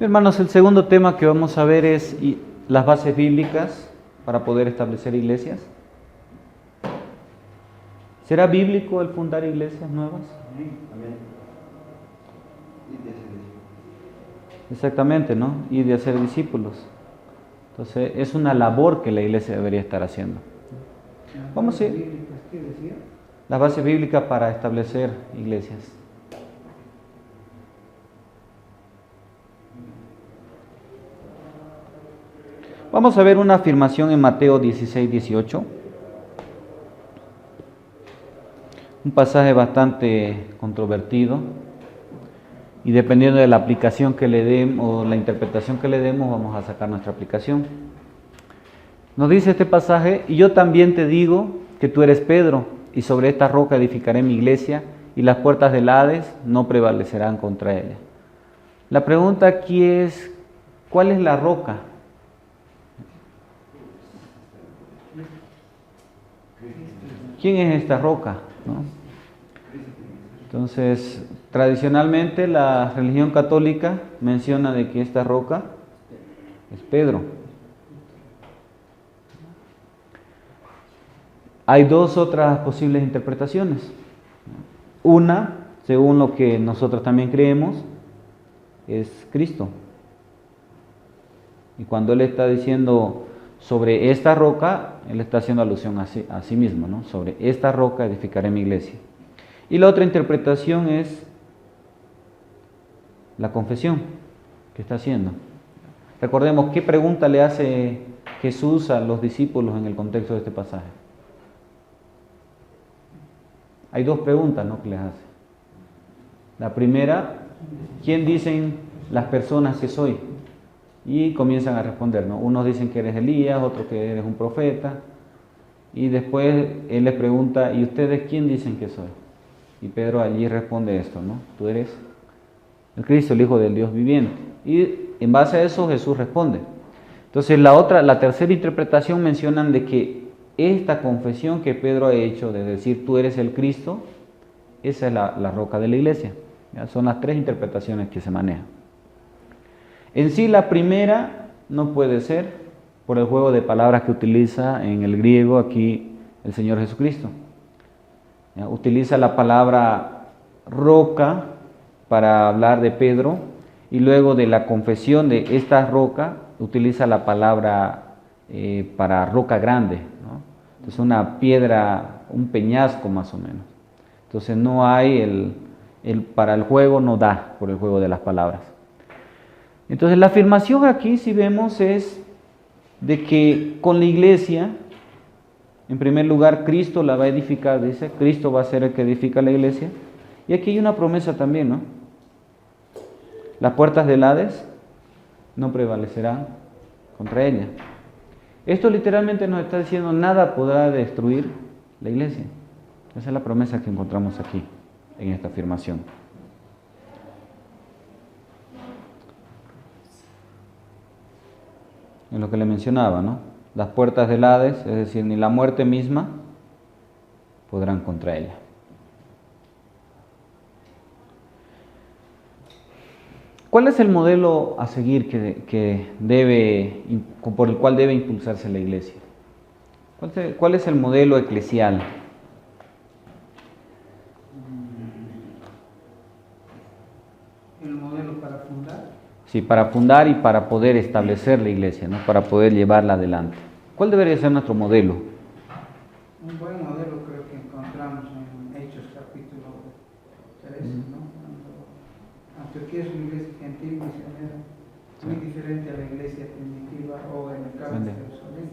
Hermanos, el segundo tema que vamos a ver es las bases bíblicas para poder establecer iglesias. ¿Será bíblico el fundar iglesias nuevas? Amén. Exactamente, ¿no? Y de hacer discípulos. Entonces, es una labor que la iglesia debería estar haciendo. Vamos a ir. ¿Qué decía? Las bases bíblicas para establecer iglesias. Vamos a ver una afirmación en Mateo 16, 18. Un pasaje bastante controvertido. Y dependiendo de la aplicación que le demos o la interpretación que le demos, vamos a sacar nuestra aplicación. Nos dice este pasaje: y yo también te digo que tú eres Pedro, y sobre esta roca edificaré mi iglesia, y las puertas del Hades no prevalecerán contra ella. La pregunta aquí es: ¿cuál es la roca? ¿Quién es esta roca? ¿No? Entonces, tradicionalmente la religión católica menciona de que esta roca es Pedro. Hay dos otras posibles interpretaciones. Una, según lo que nosotros también creemos, es Cristo. Y cuando Él está diciendo sobre esta roca, Él está haciendo alusión a sí mismo, ¿no? Sobre esta roca edificaré mi iglesia. Y la otra interpretación es la confesión que está haciendo. Recordemos qué pregunta le hace Jesús a los discípulos en el contexto de este pasaje. Hay dos preguntas, ¿no?, que les hace. La primera: ¿quién dicen las personas que soy? Y comienzan a responder, ¿no? Unos dicen que eres Elías, otros que eres un profeta. Y después Él les pregunta: ¿y ustedes quién dicen que soy? Y Pedro allí responde esto, ¿no? Tú eres el Cristo, el Hijo del Dios viviente. Y en base a eso Jesús responde. Entonces la tercera interpretación mencionan de que esta confesión que Pedro ha hecho de decir tú eres el Cristo, esa es la roca de la iglesia. ¿Ya? Son las tres interpretaciones que se manejan. En sí, la primera no puede ser por el juego de palabras que utiliza en el griego aquí el Señor Jesucristo. ¿Ya? Utiliza la palabra roca para hablar de Pedro, y luego de la confesión de esta roca utiliza la palabra para roca grande, ¿no? Entonces una piedra, un peñasco más o menos. Entonces no hay para el juego, no da por el juego de las palabras. Entonces la afirmación aquí, si vemos, es de que con la iglesia, en primer lugar, Cristo la va a edificar, dice, Cristo va a ser el que edifica la iglesia. Y aquí hay una promesa también, ¿no? Las puertas del Hades no prevalecerán contra ella. Esto literalmente nos está diciendo: nada podrá destruir la iglesia. Esa es la promesa que encontramos aquí, en esta afirmación. En lo que le mencionaba, ¿no? Las puertas del Hades, es decir, ni la muerte misma podrán contra ella. ¿Cuál es el modelo a seguir por el cual debe impulsarse la iglesia? ¿Cuál es el modelo eclesial? ¿El modelo para fundar? Sí, para fundar y para poder establecer la iglesia, ¿no? Para poder llevarla adelante. ¿Cuál debería ser nuestro modelo? Un buen modelo creo que encontramos en Hechos capítulo 3, ¿no? Antioquía es una iglesia gentil misionera, muy diferente a la iglesia primitiva o en el caso de Jerusalén.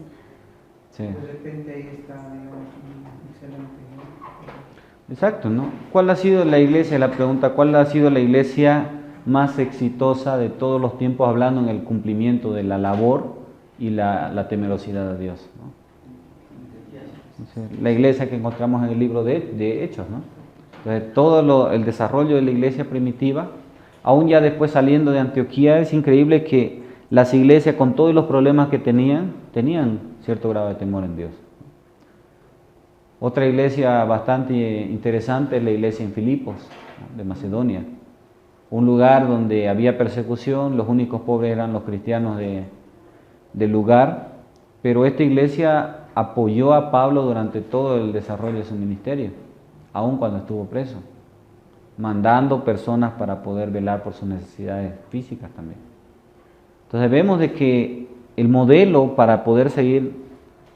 Sí. De repente ahí está, digamos, un excelente, ¿no? Exacto, ¿no? ¿Cuál ha sido la iglesia? La pregunta: ¿cuál ha sido la iglesia más exitosa de todos los tiempos, hablando en el cumplimiento de la labor y la temerosidad de Dios, ¿no? Entonces, la iglesia que encontramos en el libro de Hechos, ¿no? Entonces, todo el desarrollo de la iglesia primitiva, aún ya después saliendo de Antioquía, es increíble que las iglesias, con todos los problemas que tenían cierto grado de temor en Dios. Otra iglesia bastante interesante es la iglesia en Filipos, ¿no?, de Macedonia. un lugar donde había persecución, los únicos pobres eran los cristianos del lugar, pero esta iglesia apoyó a Pablo durante todo el desarrollo de su ministerio, aun cuando estuvo preso, mandando personas para poder velar por sus necesidades físicas también. Entonces vemos de que el modelo para poder seguir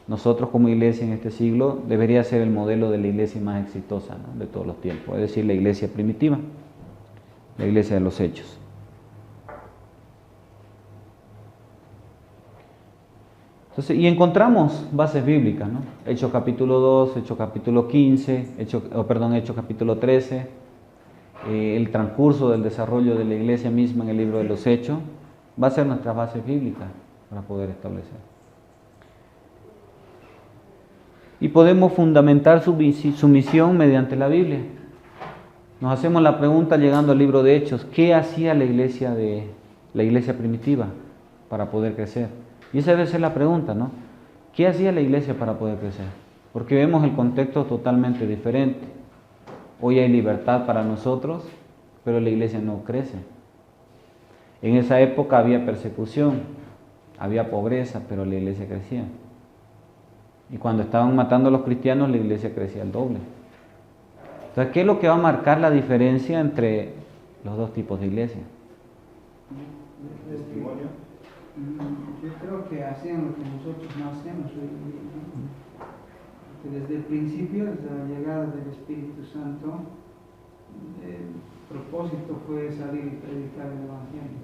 nosotros como iglesia en este siglo debería ser el modelo de la iglesia más exitosa, ¿no?, de todos los tiempos, es decir, la iglesia primitiva, la iglesia de los Hechos. Entonces, y encontramos bases bíblicas, ¿no? Hechos capítulo 2, Hechos capítulo 15, Hechos capítulo 13, el transcurso del desarrollo de la iglesia misma en el libro de los Hechos, va a ser nuestras bases bíblicas para poder establecer. Y podemos fundamentar su misión mediante la Biblia. Nos hacemos la pregunta llegando al libro de Hechos, ¿qué hacía la iglesia primitiva para poder crecer? Y esa debe ser la pregunta, ¿no? ¿Qué hacía la iglesia para poder crecer? Porque vemos el contexto totalmente diferente. Hoy hay libertad para nosotros, pero la iglesia no crece. En esa época había persecución, había pobreza, pero la iglesia crecía. Y cuando estaban matando a los cristianos, la iglesia crecía al doble. Entonces, ¿qué es lo que va a marcar la diferencia entre los dos tipos de iglesia? Testimonio. Yo creo que hacían lo que nosotros no hacemos hoy en día, ¿no? Que desde el principio, desde la llegada del Espíritu Santo, el propósito fue salir y predicar el Evangelio.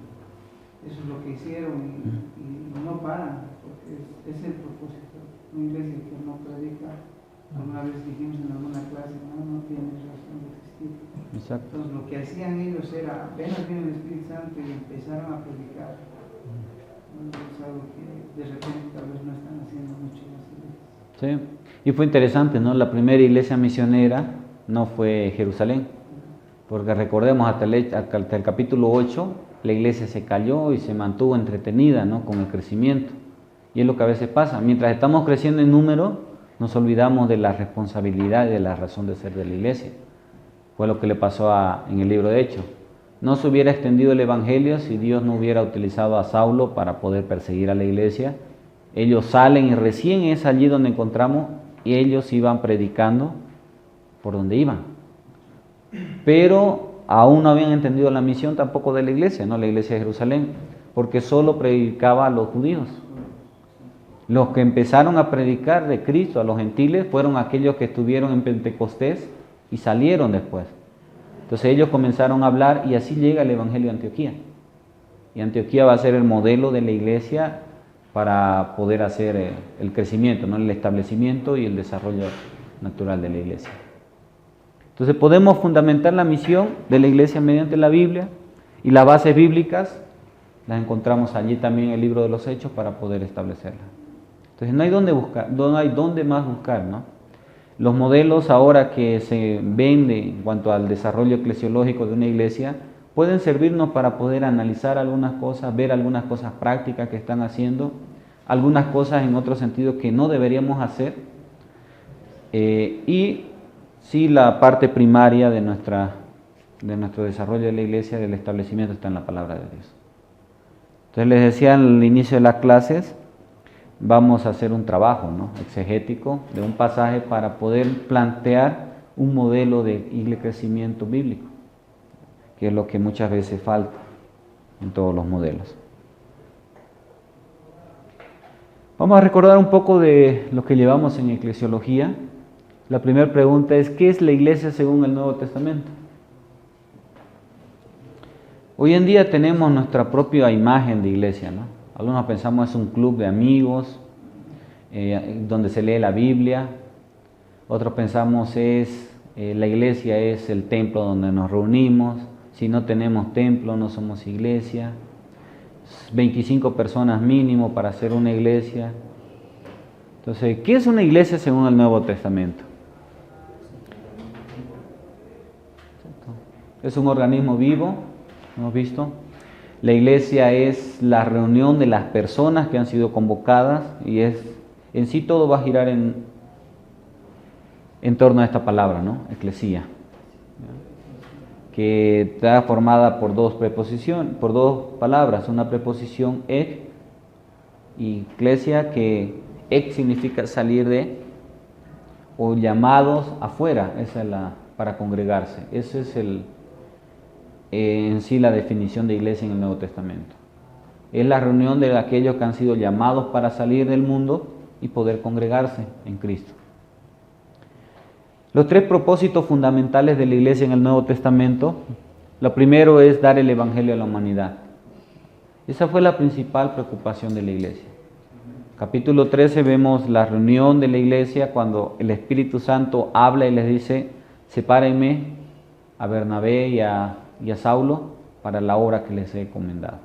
Eso es lo que hicieron y no paran, porque es el propósito. Una iglesia que no predica, alguna vez dijimos en alguna clase, no tiene razón de existir. Exacto. Entonces lo que hacían ellos era, apenas vino el Espíritu Santo y empezaron a predicar. Es algo que de repente tal vez no están haciendo mucho en las iglesias. Sí, y fue interesante, ¿no? La primera iglesia misionera no fue Jerusalén, porque recordemos hasta el capítulo 8, la iglesia se cayó y se mantuvo entretenida, ¿no?, con el crecimiento. Y es lo que a veces pasa, mientras estamos creciendo en número, nos olvidamos de la responsabilidad y de la razón de ser de la iglesia. Fue lo que le pasó en el libro de Hechos. No se hubiera extendido el evangelio si Dios no hubiera utilizado a Saulo para poder perseguir a la iglesia. Ellos salen y recién es allí donde encontramos y ellos iban predicando por donde iban. Pero aún no habían entendido la misión tampoco de la iglesia, no la iglesia de Jerusalén, porque solo predicaba a los judíos. Los que empezaron a predicar de Cristo a los gentiles fueron aquellos que estuvieron en Pentecostés y salieron después. Entonces ellos comenzaron a hablar y así llega el Evangelio de Antioquía. Y Antioquía va a ser el modelo de la iglesia para poder hacer el crecimiento, ¿no?, el establecimiento y el desarrollo natural de la iglesia. Entonces podemos fundamentar la misión de la iglesia mediante la Biblia y las bases bíblicas las encontramos allí también en el libro de los Hechos para poder establecerlas. Entonces no hay dónde más buscar, ¿no? Los modelos ahora que se venden en cuanto al desarrollo eclesiológico de una iglesia pueden servirnos para poder analizar algunas cosas, ver algunas cosas prácticas que están haciendo, algunas cosas en otro sentido que no deberíamos hacer, y sí, la parte primaria de nuestro desarrollo de la iglesia, del establecimiento, está en la palabra de Dios. Entonces les decía al inicio de las clases, vamos a hacer un trabajo, ¿no?, exegético de un pasaje para poder plantear un modelo de crecimiento bíblico, que es lo que muchas veces falta en todos los modelos. Vamos a recordar un poco de lo que llevamos en eclesiología. La primera pregunta es, ¿qué es la iglesia según el Nuevo Testamento? Hoy en día tenemos nuestra propia imagen de iglesia, ¿no? Algunos pensamos es un club de amigos donde se lee la Biblia. Otros pensamos la iglesia es el templo donde nos reunimos. Si no tenemos templo no somos iglesia. 25 personas mínimo para hacer una iglesia. Entonces, ¿qué es una iglesia según el Nuevo Testamento? Es un organismo vivo, hemos visto. La iglesia es la reunión de las personas que han sido convocadas y en sí todo va a girar en torno a esta palabra, ¿no? Eclesía. que está formada por dos palabras, una preposición ek y eclesia, que ek significa salir de, o llamados afuera, esa es para congregarse. Ese es en sí la definición de iglesia en el Nuevo Testamento. Es la reunión de aquellos que han sido llamados para salir del mundo y poder congregarse en Cristo. Los tres propósitos fundamentales de la iglesia en el Nuevo Testamento: lo primero es dar el evangelio a la humanidad. Esa fue la principal preocupación de la iglesia. Capítulo 13 vemos la reunión de la iglesia cuando el Espíritu Santo habla y les dice: sepárenme a Bernabé y a Saulo para la obra que les he encomendado.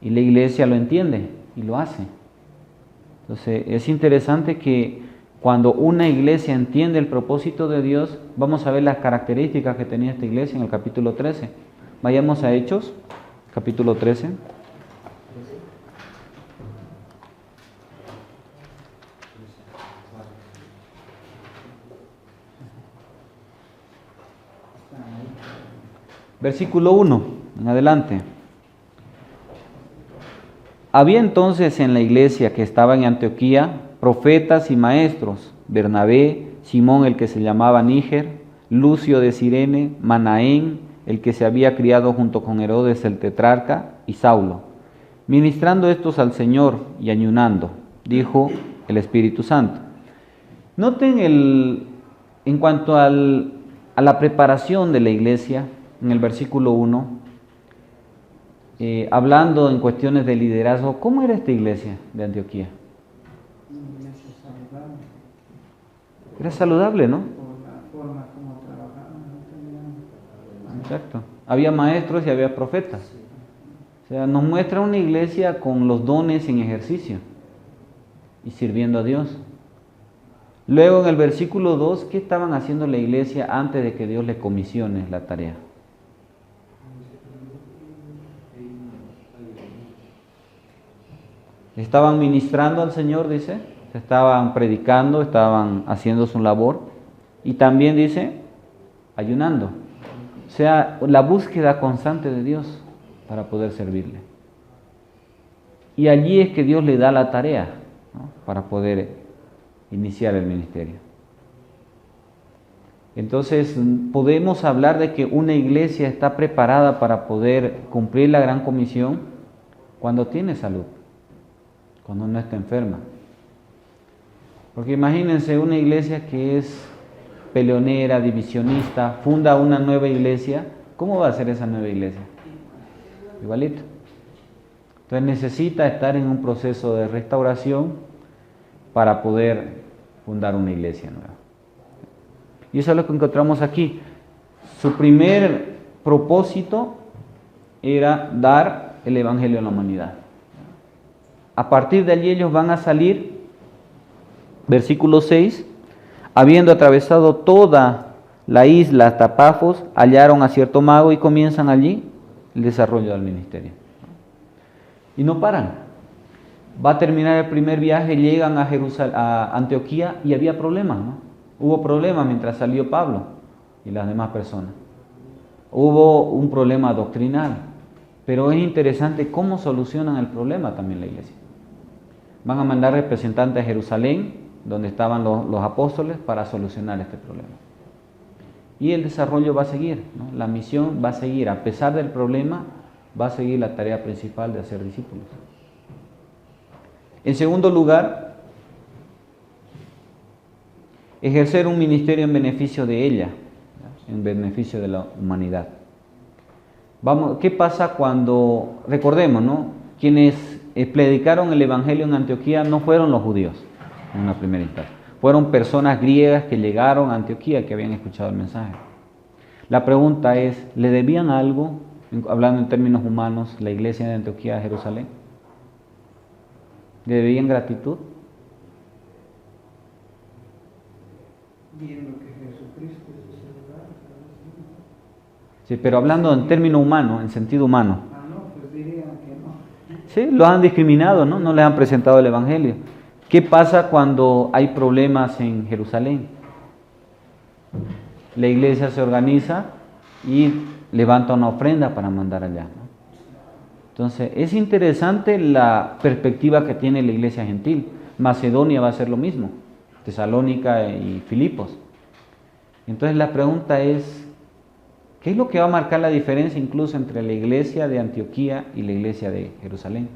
Y la iglesia lo entiende y lo hace. Entonces es interesante que cuando una iglesia entiende el propósito de Dios, vamos a ver las características que tenía esta iglesia en el capítulo 13. Vayamos a Hechos, capítulo 13. Versículo 1, en adelante. Había entonces en la iglesia que estaba en Antioquía profetas y maestros: Bernabé, Simón el que se llamaba Níger, Lucio de Cirene, Manaén, el que se había criado junto con Herodes el tetrarca, y Saulo. Ministrando estos al Señor y ayunando, dijo el Espíritu Santo. Noten en cuanto a la preparación de la iglesia, en el versículo 1, hablando en cuestiones de liderazgo, ¿cómo era esta iglesia de Antioquía? Era saludable, ¿no? Por la forma como trabajaban, no tenían... Exacto. Había maestros y había profetas. O sea, nos muestra una iglesia con los dones en ejercicio y sirviendo a Dios. Luego en el versículo 2, ¿qué estaban haciendo la iglesia antes de que Dios le comisione la tarea? Estaban ministrando al Señor, dice, estaban predicando, estaban haciendo su labor, y también dice, ayunando. O sea, la búsqueda constante de Dios para poder servirle. Y allí es que Dios le da la tarea, ¿no?, para poder iniciar el ministerio. Entonces, podemos hablar de que una iglesia está preparada para poder cumplir la gran comisión cuando tiene salud, cuando no está enferma. Porque imagínense una iglesia que es peleonera, divisionista, funda una nueva iglesia. ¿Cómo va a ser esa nueva iglesia? Igualito. Entonces necesita estar en un proceso de restauración para poder fundar una iglesia nueva. Y eso es lo que encontramos aquí. Su primer propósito era dar el evangelio a la humanidad. A partir de allí ellos van a salir, versículo 6, habiendo atravesado toda la isla hasta Pafos, hallaron a cierto mago y comienzan allí el desarrollo del ministerio. Y no paran. Va a terminar el primer viaje, llegan a Antioquía y había problemas, ¿no? Hubo problemas mientras salió Pablo y las demás personas. Hubo un problema doctrinal, pero es interesante cómo solucionan el problema también la iglesia. Van a mandar representantes a Jerusalén, donde estaban los apóstoles, para solucionar este problema. Y el desarrollo va a seguir, ¿no? La misión va a seguir, a pesar del problema, va a seguir la tarea principal de hacer discípulos. En segundo lugar, ejercer un ministerio en beneficio de ella, en beneficio de la humanidad. ¿Qué pasa cuando, recordemos, ¿no?, quienes predicaron el evangelio en Antioquía no fueron los judíos en una primera instancia, fueron personas griegas que llegaron a Antioquía, que habían escuchado el mensaje. La pregunta es, ¿le debían algo, hablando en términos humanos, la iglesia de Antioquía a Jerusalén? ¿Le debían gratitud? Viendo que Jesucristo es ese lugar. Sí, pero hablando en términos humanos, en sentido humano. Ah, no, pues dirían que no. Sí, los han discriminado, ¿no? No les han presentado el evangelio. ¿Qué pasa cuando hay problemas en Jerusalén? La iglesia se organiza y levanta una ofrenda para mandar allá, ¿no? Entonces, es interesante la perspectiva que tiene la iglesia gentil. Macedonia va a ser lo mismo, Tesalónica y Filipos. Entonces, la pregunta es, ¿qué es lo que va a marcar la diferencia incluso entre la iglesia de Antioquía y la iglesia de Jerusalén?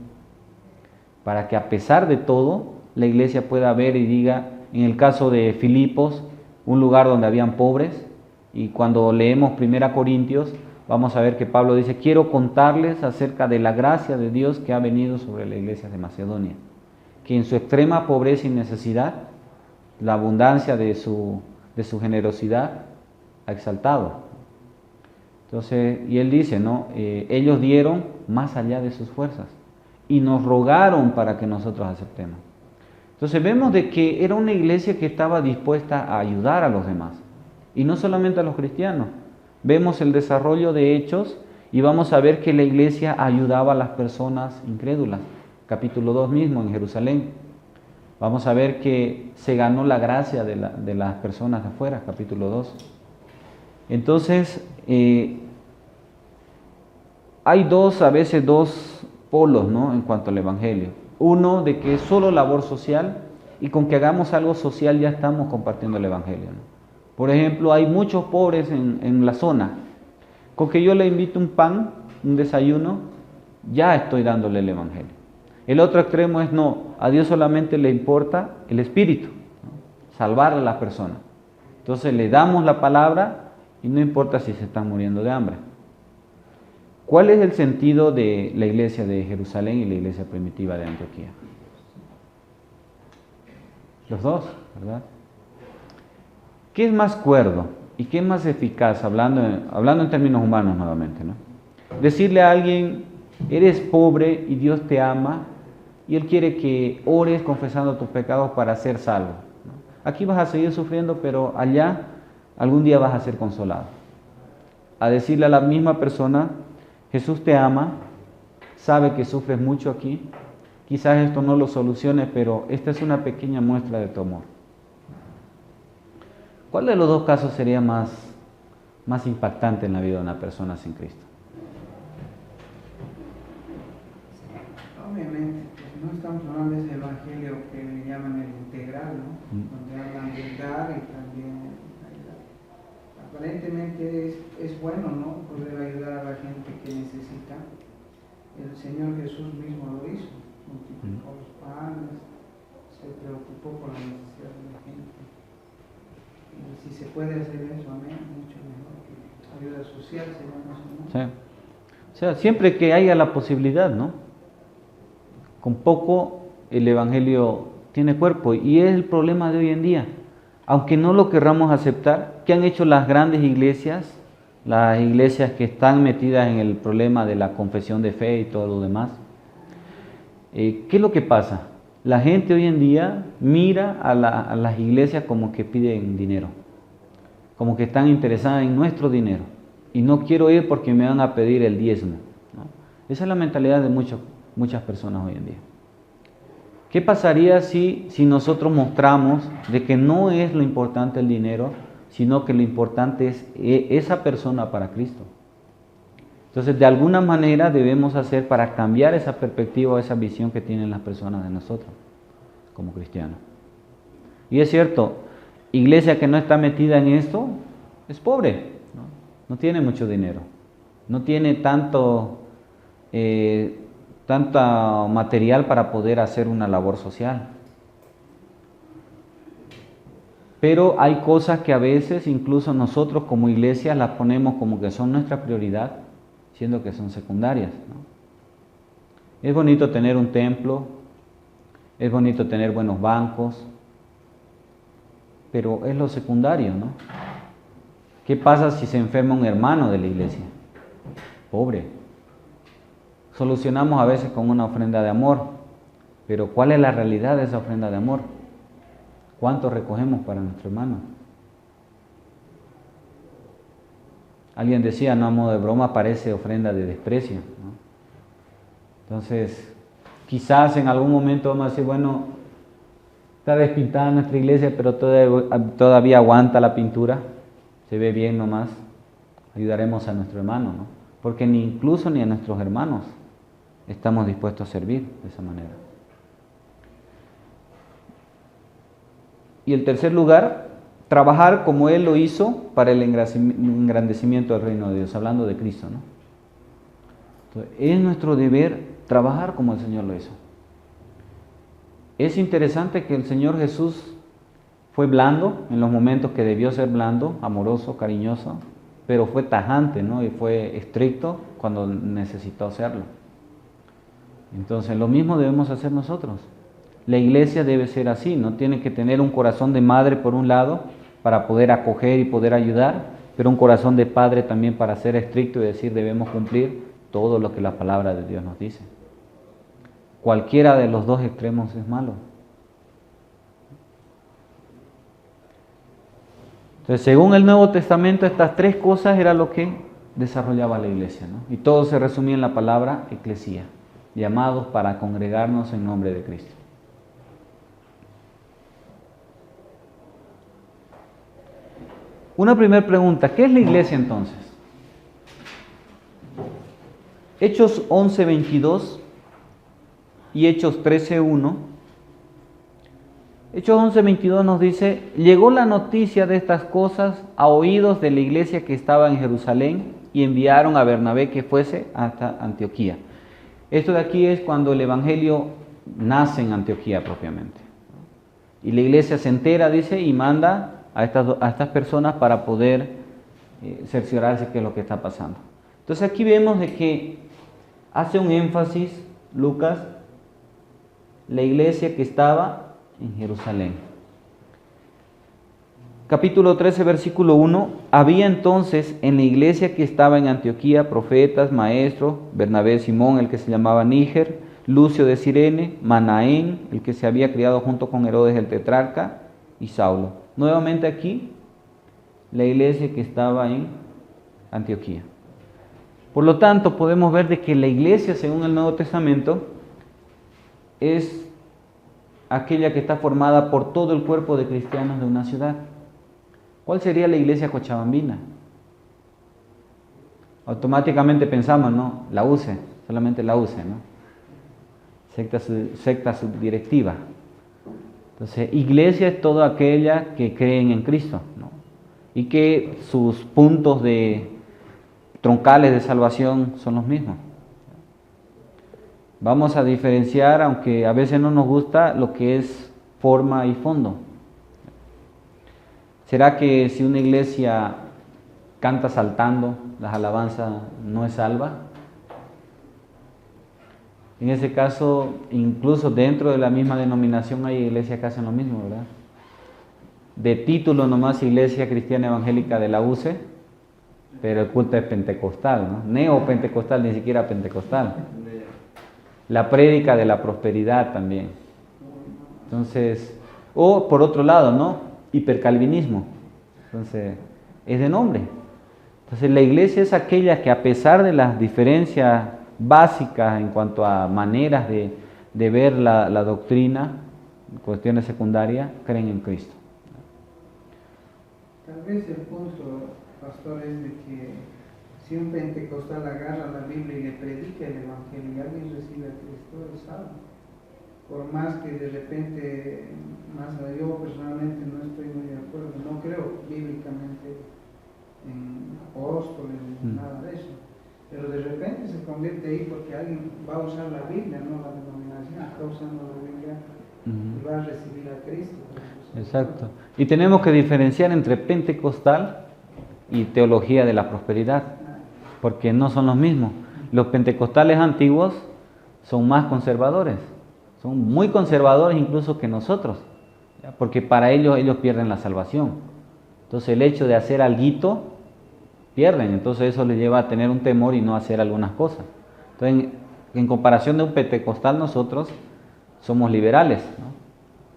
Para que a pesar de todo, la iglesia pueda ver y diga, en el caso de Filipos, un lugar donde habían pobres, y cuando leemos 1 Corintios, vamos a ver que Pablo dice, quiero contarles acerca de la gracia de Dios que ha venido sobre la iglesia de Macedonia, que en su extrema pobreza y necesidad, la abundancia de su generosidad ha exaltado. Entonces, y él dice, ¿no? Ellos dieron más allá de sus fuerzas y nos rogaron para que nosotros aceptemos. Entonces vemos de que era una iglesia que estaba dispuesta a ayudar a los demás, y no solamente a los cristianos. Vemos el desarrollo de Hechos y vamos a ver que la iglesia ayudaba a las personas incrédulas. Capítulo 2 mismo en Jerusalén. Vamos a ver que se ganó la gracia de las personas de afuera, capítulo 2. Entonces, hay a veces dos polos, ¿no?, en cuanto al Evangelio. Uno de que es solo labor social, y con que hagamos algo social ya estamos compartiendo el Evangelio, ¿no? Por ejemplo, hay muchos pobres en la zona. Con que yo le invito un pan, un desayuno, ya estoy dándole el Evangelio. El otro extremo es no, a Dios solamente le importa el espíritu, ¿no?, salvar a las personas. Entonces le damos la palabra y no importa si se están muriendo de hambre. ¿Cuál es el sentido de la iglesia de Jerusalén y la iglesia primitiva de Antioquía? Los dos, ¿verdad? ¿Qué es más cuerdo y qué es más eficaz, hablando en términos humanos nuevamente, ¿no? Decirle a alguien, eres pobre y Dios te ama y Él quiere que ores confesando tus pecados para ser salvo, ¿no? Aquí vas a seguir sufriendo, pero allá algún día vas a ser consolado. A decirle a la misma persona, Jesús te ama, sabe que sufres mucho aquí, quizás esto no lo solucione, pero esta es una pequeña muestra de tu amor. ¿Cuál de los dos casos sería más impactante en la vida de una persona sin Cristo? Obviamente, pues no estamos hablando de ese evangelio que le llaman el integral, ¿no? Donde hablan de dar y también ayudar. Aparentemente es bueno, ¿no?, poder ayudar a la gente que necesita. El Señor Jesús mismo lo hizo, multiplicó los panes, se preocupó por la necesidad de la gente. Y si se puede hacer eso, amén, mucho mejor que ayuda social, se llama eso, ¿no? Sí. O sea, siempre que haya la posibilidad, ¿no? Con poco el Evangelio tiene cuerpo, y es el problema de hoy en día. Aunque no lo querramos aceptar, ¿qué han hecho las grandes iglesias? Las iglesias que están metidas en el problema de la confesión de fe y todo lo demás. ¿Qué es lo que pasa? La gente hoy en día mira a las iglesias como que piden dinero, como que están interesadas en nuestro dinero, y no quiero ir porque me van a pedir el diezmo, ¿no? Esa es la mentalidad de muchas personas hoy en día. ¿Qué pasaría si nosotros mostramos de que no es lo importante el dinero, sino que lo importante es esa persona para Cristo? Entonces, de alguna manera debemos hacer para cambiar esa perspectiva o esa visión que tienen las personas de nosotros como cristianos. Y es cierto, iglesia que no está metida en esto es pobre, ¿no? No tiene mucho dinero, no tiene tanto material para poder hacer una labor social. Pero hay cosas que a veces incluso nosotros como iglesia las ponemos como que son nuestra prioridad, siendo que son secundarias, ¿no? Es bonito tener un templo, es bonito tener buenos bancos, pero es lo secundario, ¿no? ¿Qué pasa si se enferma un hermano de la iglesia? Pobre. Solucionamos a veces con una ofrenda de amor, pero ¿cuál es la realidad de esa ofrenda de amor? ¿Cuánto recogemos para nuestro hermano? Alguien decía, no a modo de broma, parece ofrenda de desprecio, ¿no? Entonces, quizás en algún momento vamos a decir, bueno, está despintada nuestra iglesia, pero todavía aguanta la pintura, se ve bien nomás. ayudaremos a nuestro hermano, ¿no? Porque incluso ni a nuestros hermanos estamos dispuestos a servir de esa manera. Y el tercer lugar, trabajar como Él lo hizo para el engrandecimiento del reino de Dios, hablando de Cristo, ¿no? Entonces, es nuestro deber trabajar como el Señor lo hizo. Es interesante que el Señor Jesús fue blando en los momentos que debió ser blando, amoroso, cariñoso, pero fue tajante, ¿no? Y fue estricto cuando necesitó hacerlo. Entonces, lo mismo debemos hacer nosotros. La iglesia debe ser así, ¿no? Tiene que tener un corazón de madre por un lado para poder acoger y poder ayudar, pero un corazón de padre también para ser estricto y decir debemos cumplir todo lo que la palabra de Dios nos dice. Cualquiera de los dos extremos es malo. Entonces, según el Nuevo Testamento, estas tres cosas era lo que desarrollaba la iglesia, ¿no? Y todo se resumía en la palabra eclesía, llamados para congregarnos en nombre de Cristo. Una primera pregunta, ¿qué es la iglesia entonces? Hechos 11:22 y Hechos 13:1. Hechos 11:22 nos dice, llegó la noticia de estas cosas a oídos de la iglesia que estaba en Jerusalén y enviaron a Bernabé que fuese hasta Antioquía. Esto de aquí es cuando el evangelio nace en Antioquía propiamente. Y la iglesia se entera, dice, y manda a estas personas para poder cerciorarse de qué es lo que está pasando. Entonces aquí vemos de que hace un énfasis Lucas, la iglesia que estaba en Jerusalén. Capítulo 13, versículo 1, había entonces en la iglesia que estaba en Antioquía profetas, maestros, Bernabé, Simón, el que se llamaba Níger, Lucio de Cirene, Manaén, el que se había criado junto con Herodes el tetrarca, y Saulo. Nuevamente aquí, la iglesia que estaba en Antioquía. Por lo tanto, podemos ver de que la iglesia, según el Nuevo Testamento, es aquella que está formada por todo el cuerpo de cristianos de una ciudad. ¿Cuál sería la iglesia cochabambina? Automáticamente pensamos, ¿no? La UCE, solamente la UCE, ¿no? Secta subdirectiva. Entonces, iglesia es toda aquella que creen en Cristo, ¿no? Y que sus puntos troncales de salvación son los mismos. Vamos a diferenciar, aunque a veces no nos gusta, lo que es forma y fondo. ¿Será que si una iglesia canta saltando las alabanzas no es salva? En ese caso, incluso dentro de la misma denominación hay iglesias que hacen lo mismo, ¿verdad? De título nomás Iglesia Cristiana Evangélica de la UCE, pero el culto es pentecostal, ¿no? Neopentecostal, ni siquiera pentecostal. La prédica de la prosperidad también. Entonces, o por otro lado, ¿no? Hipercalvinismo. Entonces, es de nombre. Entonces, la iglesia es aquella que a pesar de las diferencias básicas en cuanto a maneras de ver la doctrina, cuestiones secundarias, creen en Cristo. Tal vez el punto, pastor, es de que si un pentecostal agarra la Biblia y le predica el Evangelio y alguien recibe a Cristo, es salvo. Por más que de repente, yo personalmente no estoy muy de acuerdo, no creo bíblicamente en apóstoles, nada de eso. Pero de repente se convierte ahí porque alguien va a usar la Biblia, no la denominación, está usando la Biblia y va a recibir a Cristo. Exacto. Y tenemos que diferenciar entre pentecostal y teología de la prosperidad, porque no son los mismos. Los pentecostales antiguos son más conservadores, son muy conservadores incluso que nosotros, ¿ya? Porque para ellos pierden la salvación. Entonces el hecho de hacer alguito pierden, entonces eso les lleva a tener un temor y no hacer algunas cosas. Entonces, en comparación de un pentecostal, nosotros somos liberales, ¿no?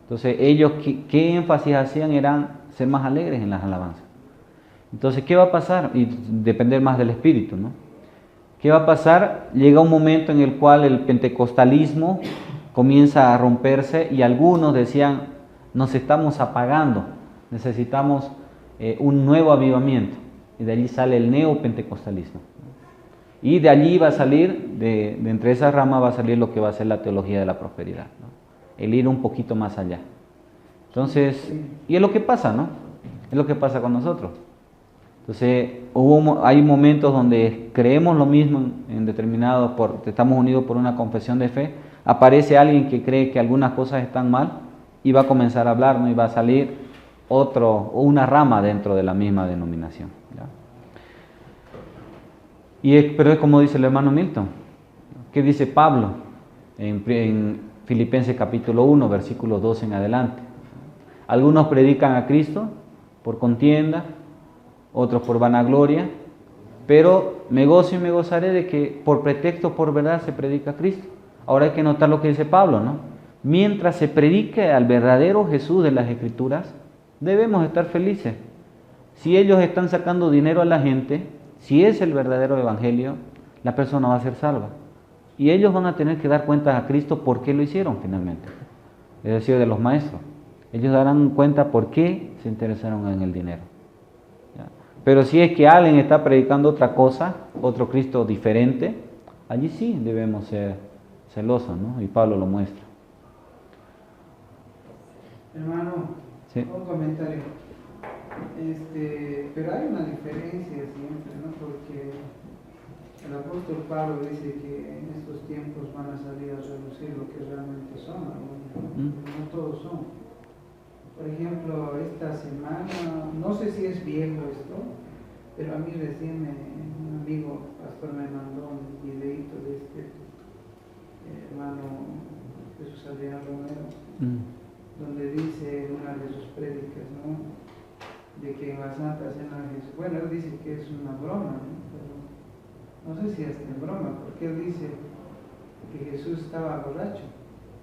Entonces, ellos, ¿qué énfasis hacían? Eran ser más alegres en las alabanzas. Entonces, ¿qué va a pasar? Y depender más del espíritu, ¿no? ¿Qué va a pasar? Llega un momento en el cual el pentecostalismo comienza a romperse y algunos decían, nos estamos apagando, necesitamos un nuevo avivamiento. y de allí sale el neopentecostalismo. Y de allí va a salir, de entre esas ramas va a salir lo que va a ser la teología de la prosperidad, ¿no? El ir un poquito más allá. Entonces, y es lo que pasa, ¿no? Es lo que pasa con nosotros. Entonces, hay momentos donde creemos lo mismo en determinados, estamos unidos por una confesión de fe, aparece alguien que cree que algunas cosas están mal y va a comenzar a hablar, ¿no? Y va a salir una rama dentro de la misma denominación, ¿ya? Pero es como dice el hermano Milton. ¿Qué dice Pablo en Filipenses capítulo 1, versículo 2 en adelante? Algunos predican a Cristo por contienda, otros por vanagloria, pero me gozo y me gozaré de que por pretexto, por verdad, se predica a Cristo. Ahora hay que notar lo que dice Pablo, ¿no? Mientras se predique al verdadero Jesús de las Escrituras, debemos estar felices. Si ellos están sacando dinero a la gente, si es el verdadero evangelio, la persona va a ser salva. Y ellos van a tener que dar cuentas a Cristo por qué lo hicieron finalmente. Es decir, de los maestros. Ellos darán cuenta por qué se interesaron en el dinero. ¿Ya? Pero si es que alguien está predicando otra cosa, otro Cristo diferente, allí sí debemos ser celosos, ¿no? Y Pablo lo muestra. Hermano, Sí. un comentario. Pero hay una diferencia siempre, ¿no? Porque el apóstol Pablo dice que en estos tiempos van a salir a relucir lo que realmente son, no todos son. Por ejemplo, esta semana, no sé si es viejo esto, pero a mí recién un amigo pastor me mandó un videito de hermano Jesús Adrián Romero, donde dice en una de sus prédicas, ¿no? De que en la Santa Cena Jesús, bueno, él dice que es una broma, ¿no? Pero no sé si es en broma, porque él dice que Jesús estaba borracho.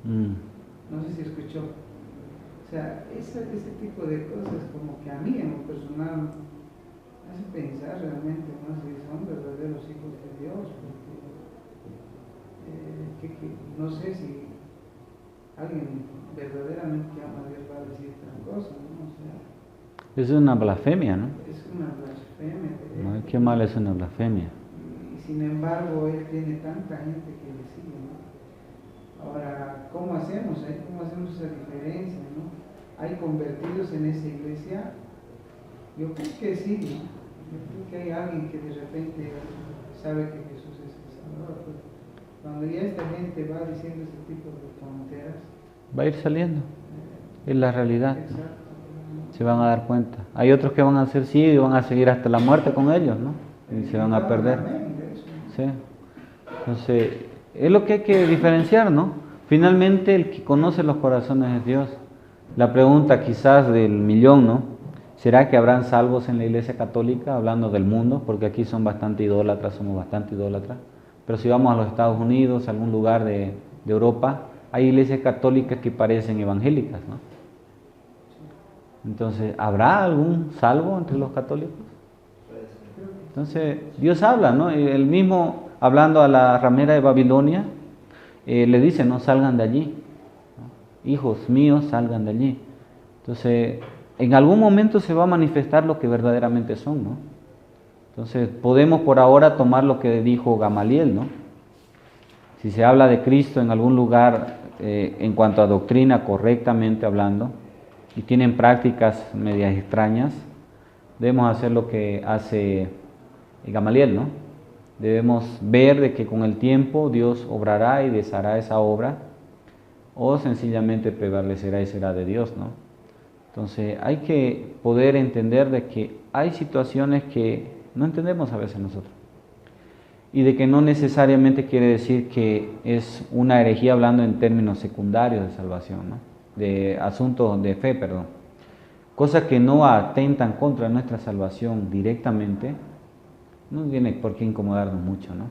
No sé si escuchó. O sea, ese tipo de cosas como que a mí en lo personal me hace pensar realmente, ¿no? Si son verdaderos hijos de Dios, porque no sé si alguien verdaderamente que ama a Dios va a decir tal cosa, ¿no? O sea, es una blasfemia, ¿no? es una blasfemia. No, qué mal es una blasfemia. Y sin embargo, él tiene tanta gente que le sigue, ¿no? Ahora, ¿cómo hacemos? ¿Cómo hacemos esa diferencia, no? ¿Hay convertidos en esa iglesia? Yo creo que sí, ¿no? Yo creo que hay alguien que de repente sabe que Jesús es el Salvador. Pues, cuando ya esta gente va diciendo este tipo de tonteras, Va a ir saliendo. Es la realidad, exacto, ¿no? Se van a dar cuenta. Hay otros que van a ser ciegos y van a seguir hasta la muerte con ellos, ¿no? Y se van a perder. Sí. Entonces, es lo que hay que diferenciar, ¿no? Finalmente, el que conoce los corazones es Dios. La pregunta quizás del millón, ¿no? ¿Será que habrán salvos en la Iglesia Católica, hablando del mundo? Porque aquí son bastante idólatras, somos bastante idólatras. Pero si vamos a los Estados Unidos, a algún lugar de Europa, hay iglesias católicas que parecen evangélicas, ¿no? Entonces, ¿habrá algún salvo entre los católicos? Entonces, Dios habla, ¿no? El mismo, hablando a la ramera de Babilonia, le dice, no salgan de allí, ¿no? Hijos míos, salgan de allí. Entonces, en algún momento se va a manifestar lo que verdaderamente son, ¿no? Entonces, podemos por ahora tomar lo que dijo Gamaliel, ¿no? Si se habla de Cristo en algún lugar, en cuanto a doctrina, correctamente hablando, y tienen prácticas medias extrañas, debemos hacer lo que hace Gamaliel, ¿no? Debemos ver de que con el tiempo Dios obrará y deshará esa obra, o sencillamente prevalecerá y será de Dios, ¿no? Entonces hay que poder entender de que hay situaciones que no entendemos a veces nosotros, y de que no necesariamente quiere decir que es una herejía hablando en términos secundarios de salvación, ¿no? De asuntos de fe, perdón. Cosas que no atentan contra nuestra salvación directamente, no tiene por qué incomodarnos mucho, ¿no?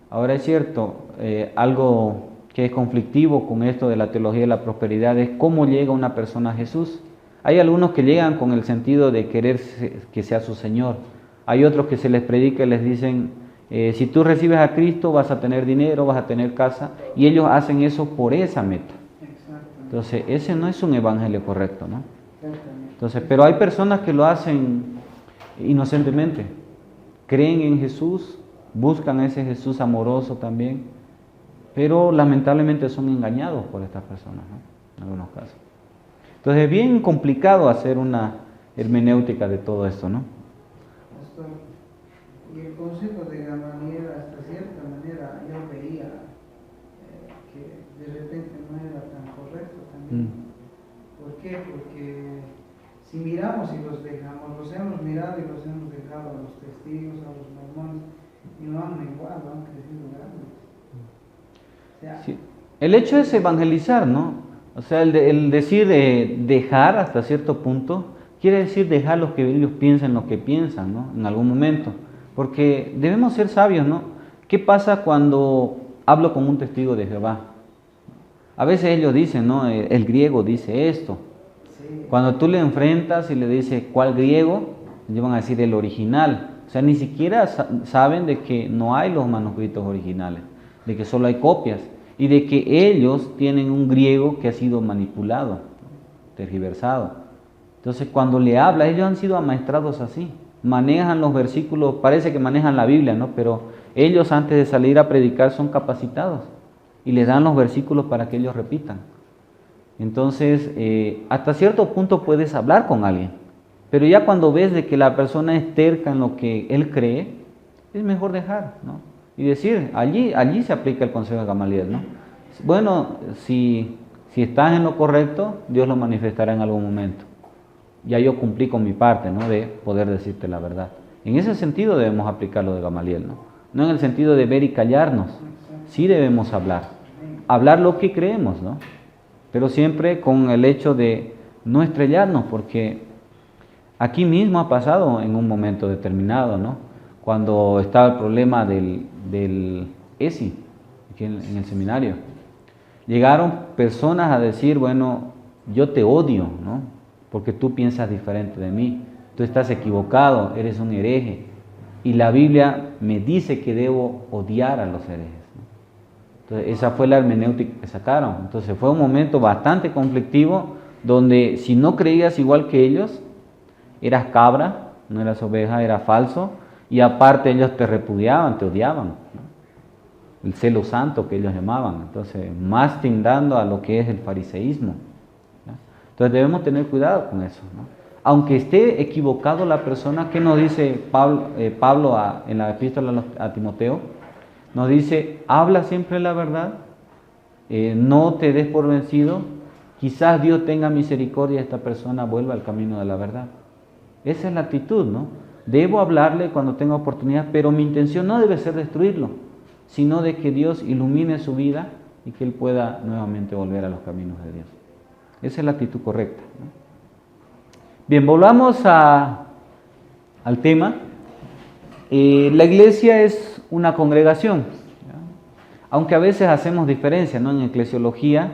Ahora es cierto, algo que es conflictivo con esto de la teología de la prosperidad es cómo llega una persona a Jesús. Hay algunos que llegan con el sentido de querer que sea su Señor. Hay otros que se les predica y les dicen, si tú recibes a Cristo vas a tener dinero, vas a tener casa, y ellos hacen eso por esa meta. Entonces, ese no es un evangelio correcto, ¿no? Entonces, pero hay personas que lo hacen inocentemente. Creen en Jesús, buscan a ese Jesús amoroso también, pero lamentablemente son engañados por estas personas, ¿no? En algunos casos. Entonces es bien complicado hacer una hermenéutica de todo esto, ¿no? Pastor, y el consejo de Gamaliel, hasta cierta manera, yo veía que de repente no era tan correcto también. ¿Por qué? Porque si miramos y los dejamos, los hemos mirado y los hemos dejado a los testigos, a los mormones, y no han menguado, han crecido grandes. O sea, Sí. El hecho es evangelizar, ¿no? O sea, el decir dejar hasta cierto punto, quiere decir dejar lo que ellos piensen, lo que piensan, ¿no? En algún momento. Porque debemos ser sabios, ¿no? ¿Qué pasa cuando hablo con un testigo de Jehová? A veces ellos dicen, ¿no? El griego dice esto. sí, Cuando tú le enfrentas y le dices cuál griego, ellos van a decir el original. O sea, ni siquiera saben de que no hay los manuscritos originales, de que solo hay copias y de que ellos tienen un griego que ha sido manipulado, tergiversado. Entonces, cuando le habla, ellos han sido amaestrados así. Manejan los versículos, parece que manejan la Biblia, ¿no? Pero ellos antes de salir a predicar son capacitados y les dan los versículos para que ellos repitan. Entonces, hasta cierto punto puedes hablar con alguien, pero ya cuando ves de que la persona es terca en lo que él cree, es mejor dejar, ¿no? Y decir, allí se aplica el consejo de Gamaliel, ¿no? Bueno, si estás en lo correcto, Dios lo manifestará en algún momento. Ya yo cumplí con mi parte, ¿no? De poder decirte la verdad. En ese sentido debemos aplicar lo de Gamaliel, ¿no? No en el sentido de ver y callarnos. Sí debemos hablar. Hablar lo que creemos, ¿no? Pero siempre con el hecho de no estrellarnos, porque aquí mismo ha pasado en un momento determinado, ¿no? Cuando estaba el problema del ESI, aquí en el seminario. Llegaron personas a decir, bueno, yo te odio, ¿no? Porque tú piensas diferente de mí, tú estás equivocado, eres un hereje. Y la Biblia me dice que debo odiar a los herejes, ¿no? Entonces, esa fue la hermenéutica que sacaron. Entonces fue un momento bastante conflictivo, donde si no creías igual que ellos, eras cabra, no eras oveja, era falso, y aparte ellos te repudiaban, te odiaban, ¿no? El celo santo que ellos llamaban, entonces más tindando a lo que es el fariseísmo, ¿no? Entonces debemos tener cuidado con eso, ¿no? Aunque esté equivocado la persona, ¿qué nos dice Pablo en la epístola a Timoteo? Nos dice, habla siempre la verdad, no te des por vencido, quizás Dios tenga misericordia y esta persona vuelva al camino de la verdad. Esa es la actitud, ¿no? Debo hablarle cuando tenga oportunidad, pero mi intención no debe ser destruirlo, sino de que Dios ilumine su vida y que él pueda nuevamente volver a los caminos de Dios. Esa es la actitud correcta, ¿no? Bien, volvamos al tema. La iglesia es una congregación, ¿ya? Aunque a veces hacemos diferencia, ¿no? En eclesiología,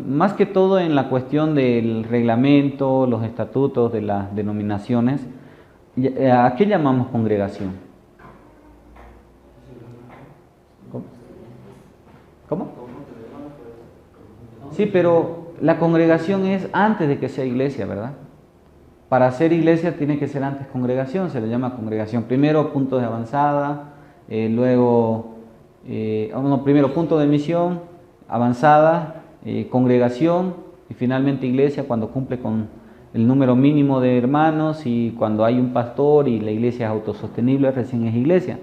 más que todo en la cuestión del reglamento, los estatutos de las denominaciones, ¿a qué llamamos congregación? ¿Cómo? Sí, pero la congregación es antes de que sea iglesia, ¿verdad? Para ser iglesia tiene que ser antes congregación, se le llama congregación. Primero punto de avanzada, primero punto de misión, avanzada, congregación y finalmente iglesia cuando cumple con el número mínimo de hermanos y cuando hay un pastor y la iglesia es autosostenible, recién es iglesia.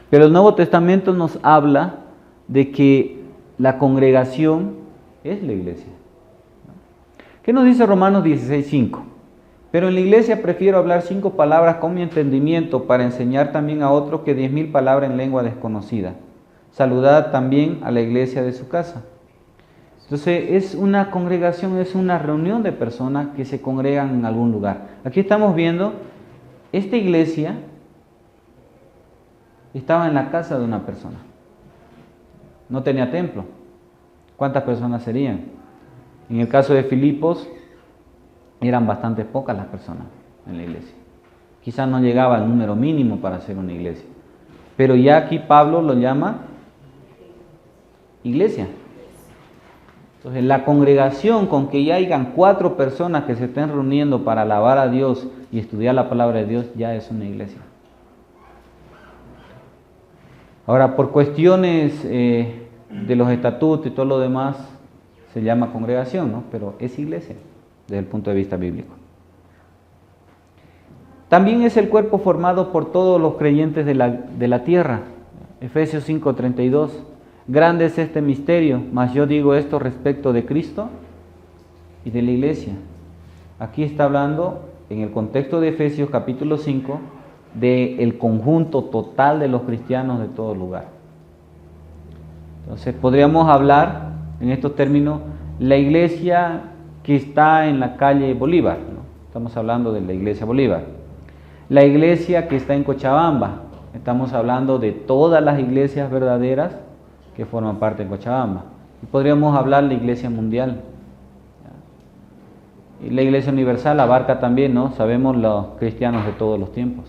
Pero el Nuevo Testamento nos habla de que la congregación es la iglesia. ¿Qué nos dice Romanos 16:5? Pero en la iglesia prefiero hablar 5 palabras con mi entendimiento para enseñar también a otros que 10.000 palabras en lengua desconocida. Saludad también a la iglesia de su casa. Entonces es una congregación, es una reunión de personas que se congregan en algún lugar. Aquí estamos viendo, esta iglesia estaba en la casa de una persona. No tenía templo. ¿Cuántas personas serían? En el caso de Filipos, eran bastante pocas las personas en la iglesia. Quizás no llegaba al número mínimo para hacer una iglesia. Pero ya aquí Pablo lo llama iglesia. Entonces, la congregación, con que ya hayan 4 personas que se estén reuniendo para alabar a Dios y estudiar la palabra de Dios, ya es una iglesia. Ahora, por cuestiones de los estatutos y todo lo demás, se llama congregación, ¿no? Pero es iglesia, desde el punto de vista bíblico. También es el cuerpo formado por todos los creyentes de la tierra. Efesios 5:32. Grande es este misterio, mas yo digo esto respecto de Cristo y de la iglesia. Aquí está hablando, en el contexto de Efesios capítulo 5, del conjunto total de los cristianos de todo lugar. Entonces podríamos hablar en estos términos, la iglesia que está en la calle Bolívar, ¿no? Estamos hablando de la iglesia Bolívar. La iglesia que está en Cochabamba, estamos hablando de todas las iglesias verdaderas que forman parte de Cochabamba. Y podríamos hablar de la iglesia mundial. Y la iglesia universal abarca también, ¿no? Sabemos los cristianos de todos los tiempos.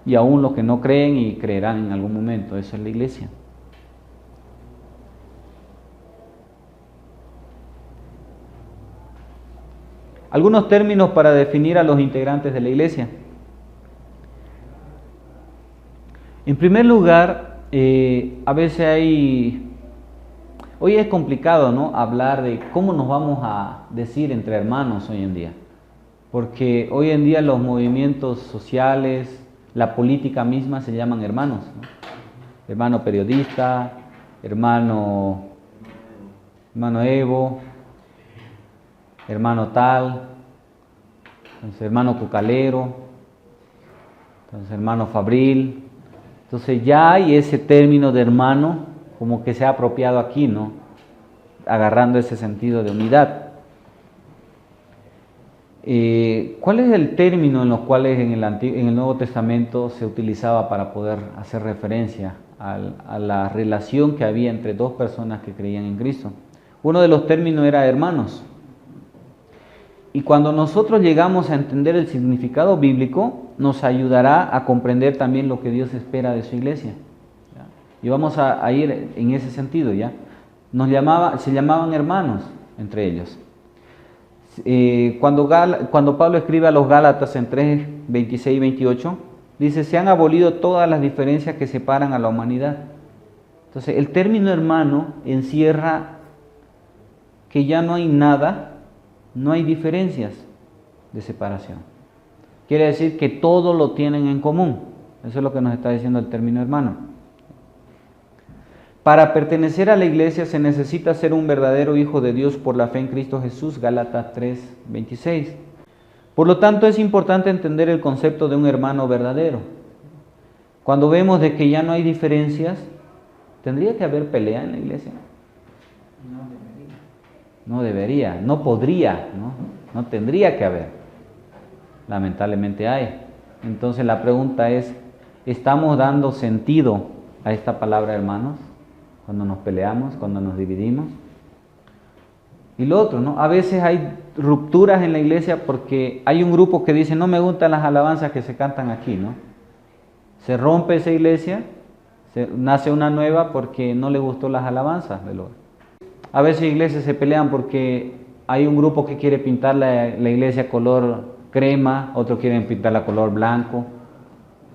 Y aún los que no creen y creerán en algún momento, eso es la iglesia. Algunos términos para definir a los integrantes de la iglesia. En primer lugar, a veces hoy es complicado, ¿no?, hablar de cómo nos vamos a decir entre hermanos hoy en día. Porque hoy en día los movimientos sociales, la política misma se llaman hermanos, ¿no? Hermano periodista, hermano Evo, hermano tal, entonces hermano cucalero, entonces hermano fabril. Entonces ya hay ese término de hermano como que se ha apropiado aquí, ¿no? Agarrando ese sentido de unidad. ¿Cuál es el término en los cuales en el Nuevo Testamento se utilizaba para poder hacer referencia a la relación que había entre 2 personas que creían en Cristo? Uno de los términos era hermanos. Y cuando nosotros llegamos a entender el significado bíblico, nos ayudará a comprender también lo que Dios espera de su iglesia. ¿Ya? Y vamos a ir en ese sentido, ¿ya? Se llamaban hermanos entre ellos. Cuando Pablo escribe a los Gálatas en 3, 26 y 28, dice, se han abolido todas las diferencias que separan a la humanidad. Entonces, el término hermano encierra que ya no hay nada, no hay diferencias de separación. Quiere decir que todo lo tienen en común. Eso es lo que nos está diciendo el término hermano. Para pertenecer a la iglesia se necesita ser un verdadero hijo de Dios por la fe en Cristo Jesús, Gálatas 3, 26. Por lo tanto, es importante entender el concepto de un hermano verdadero. Cuando vemos de que ya no hay diferencias, ¿tendría que haber pelea en la iglesia? No debería, no podría, no tendría que haber. Lamentablemente hay. Entonces la pregunta es, ¿estamos dando sentido a esta palabra hermanos? Cuando nos peleamos, cuando nos dividimos. Y lo otro, ¿no? A veces hay rupturas en la iglesia porque hay un grupo que dice, no me gustan las alabanzas que se cantan aquí, ¿no? Se rompe esa iglesia, nace una nueva porque no le gustó las alabanzas del otro. A veces iglesias se pelean porque hay un grupo que quiere pintar la iglesia color crema, otros quieren pintarla color blanco.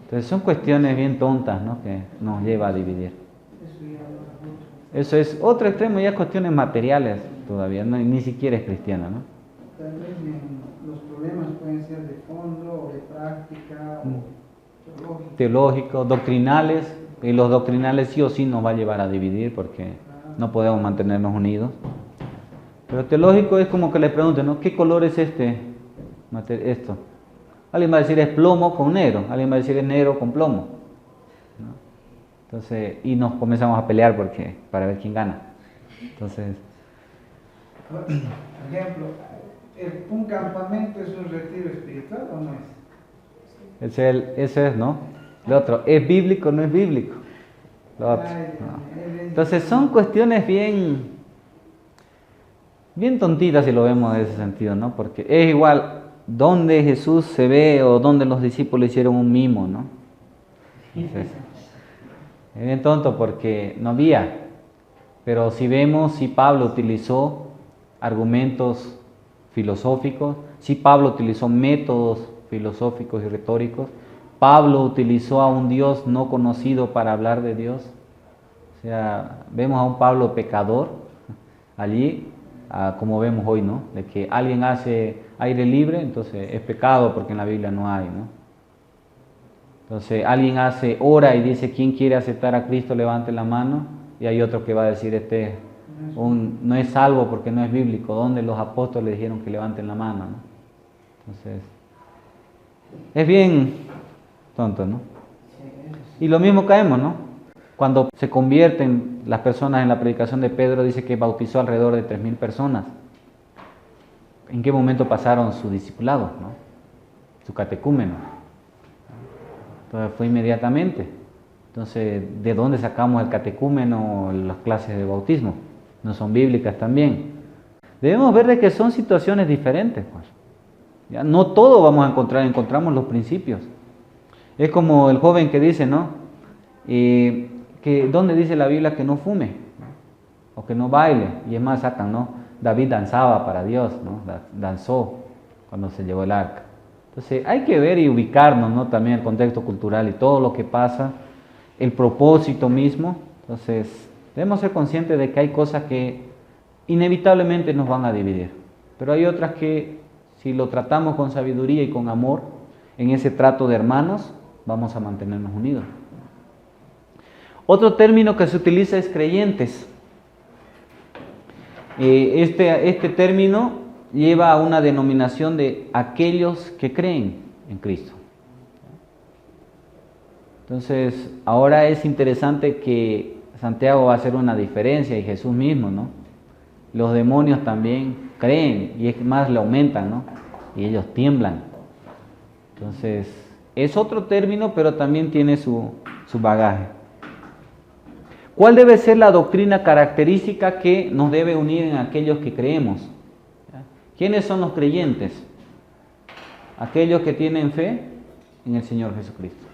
Entonces son cuestiones bien tontas, ¿no?, que nos lleva a dividir. Eso es otro extremo, ya cuestiones materiales todavía, ni siquiera es cristiana, ¿no? Tal vez los problemas pueden ser de fondo o de práctica o teológicos, doctrinales, y los doctrinales sí o sí nos va a llevar a dividir porque no podemos mantenernos unidos. Pero teológico es como que le pregunten, ¿no?, ¿qué color es esto? Alguien va a decir es plomo con negro, alguien va a decir es negro con plomo, ¿no? Entonces, y nos comenzamos a pelear para ver quién gana. Entonces, por ejemplo, ¿un campamento es un retiro espiritual o no es? Ese es, ¿no? Lo otro, ¿es bíblico o no es bíblico? Lo otro, no. Entonces son cuestiones bien tontitas si lo vemos en ese sentido, ¿no? Porque es igual donde Jesús se ve o donde los discípulos hicieron un mimo, ¿no? Entonces, es bien tonto porque no había. Pero si vemos, si Pablo utilizó argumentos filosóficos, si Pablo utilizó métodos filosóficos y retóricos, Pablo utilizó a un Dios no conocido para hablar de Dios. O sea, vemos a un Pablo pecador allí, como vemos hoy, ¿no? De que alguien hace aire libre, entonces es pecado porque en la Biblia no hay, ¿no? Entonces alguien ora y dice, ¿quién quiere aceptar a Cristo? Levante la mano. Y hay otro que va a decir, no es salvo porque no es bíblico. ¿Dónde los apóstoles dijeron que levanten la mano, ¿no? Entonces, es bien tonto, ¿no? Y lo mismo caemos, ¿no? Cuando se convierten las personas en la predicación de Pedro, dice que bautizó alrededor de 3,000 personas. ¿En qué momento pasaron su discipulado, ¿no? Su catecúmeno? Entonces fue inmediatamente. Entonces, ¿de dónde sacamos el catecúmeno o las clases de bautismo? No son bíblicas también. Debemos ver de que son situaciones diferentes, pues. ¿Ya? No todo vamos a encontramos los principios. Es como el joven que dice, ¿no? Que ¿dónde dice la Biblia que no fume? ¿No? O que no baile. Y es más, sacan, ¿no? David danzaba para Dios, ¿no? Danzó cuando se llevó el arca. Entonces, hay que ver y ubicarnos, ¿no? También el contexto cultural y todo lo que pasa, el propósito mismo. Entonces, debemos ser conscientes de que hay cosas que inevitablemente nos van a dividir. Pero hay otras que, si lo tratamos con sabiduría y con amor, en ese trato de hermanos, vamos a mantenernos unidos. Otro término que se utiliza es creyentes. Este término lleva a una denominación de aquellos que creen en Cristo. Entonces, ahora es interesante que Santiago va a hacer una diferencia y Jesús mismo, ¿no? Los demonios también creen y es más, le aumentan, ¿no? Y ellos tiemblan. Entonces, es otro término, pero también tiene su bagaje. ¿Cuál debe ser la doctrina característica que nos debe unir en aquellos que creemos? ¿Quiénes son los creyentes? Aquellos que tienen fe en el Señor Jesucristo.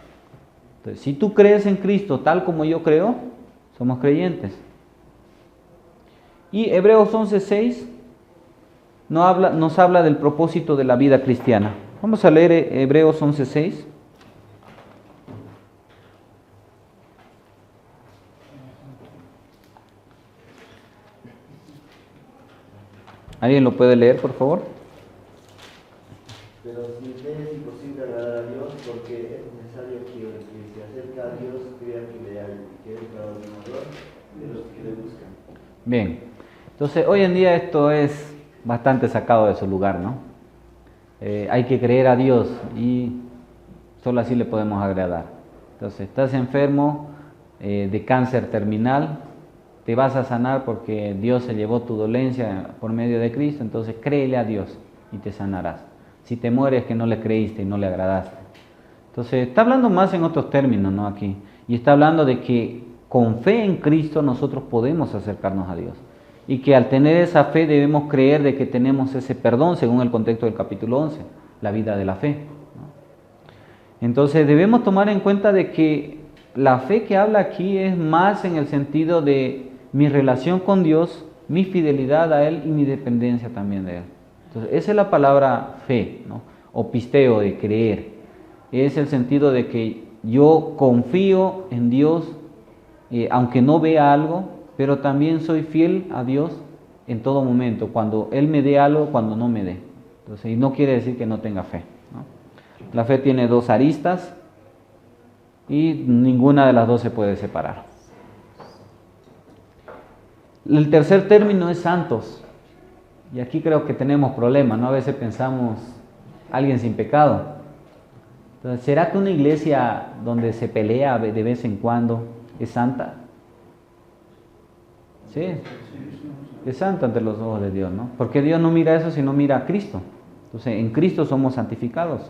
Entonces, si tú crees en Cristo tal como yo creo, somos creyentes. Y Hebreos 11:6 nos habla del propósito de la vida cristiana. Vamos a leer Hebreos 11:6. ¿Alguien lo puede leer, por favor? Pero sin fe es imposible agradar a Dios, porque es necesario que el que se acerca a Dios crea que le hay, que es galardonador de los que le buscan. Bien, entonces hoy en día esto es bastante sacado de su lugar, ¿no? Hay que creer a Dios y solo así le podemos agradar. Entonces, estás enfermo de cáncer terminal, te vas a sanar porque Dios se llevó tu dolencia por medio de Cristo, entonces créele a Dios y te sanarás. Si te mueres que no le creíste y no le agradaste. Entonces, está hablando más en otros términos, ¿no? Aquí. Y está hablando de que con fe en Cristo nosotros podemos acercarnos a Dios. Y que al tener esa fe debemos creer de que tenemos ese perdón, según el contexto del capítulo 11, la vida de la fe, ¿no? Entonces, debemos tomar en cuenta de que la fe que habla aquí es más en el sentido de mi relación con Dios, mi fidelidad a Él y mi dependencia también de Él. Entonces, esa es la palabra fe, ¿no? O pisteo, de creer. Es el sentido de que yo confío en Dios, aunque no vea algo, pero también soy fiel a Dios en todo momento, cuando Él me dé algo, cuando no me dé. Entonces, y no quiere decir que no tenga fe, ¿no? La fe tiene dos aristas y ninguna de las dos se puede separar. El tercer término es santos. Y aquí creo que tenemos problemas, ¿no? A veces pensamos, alguien sin pecado. Entonces, ¿será que una iglesia donde se pelea de vez en cuando es santa? Sí, es santa ante los ojos de Dios, ¿no? Porque Dios no mira eso, sino mira a Cristo. Entonces, en Cristo somos santificados.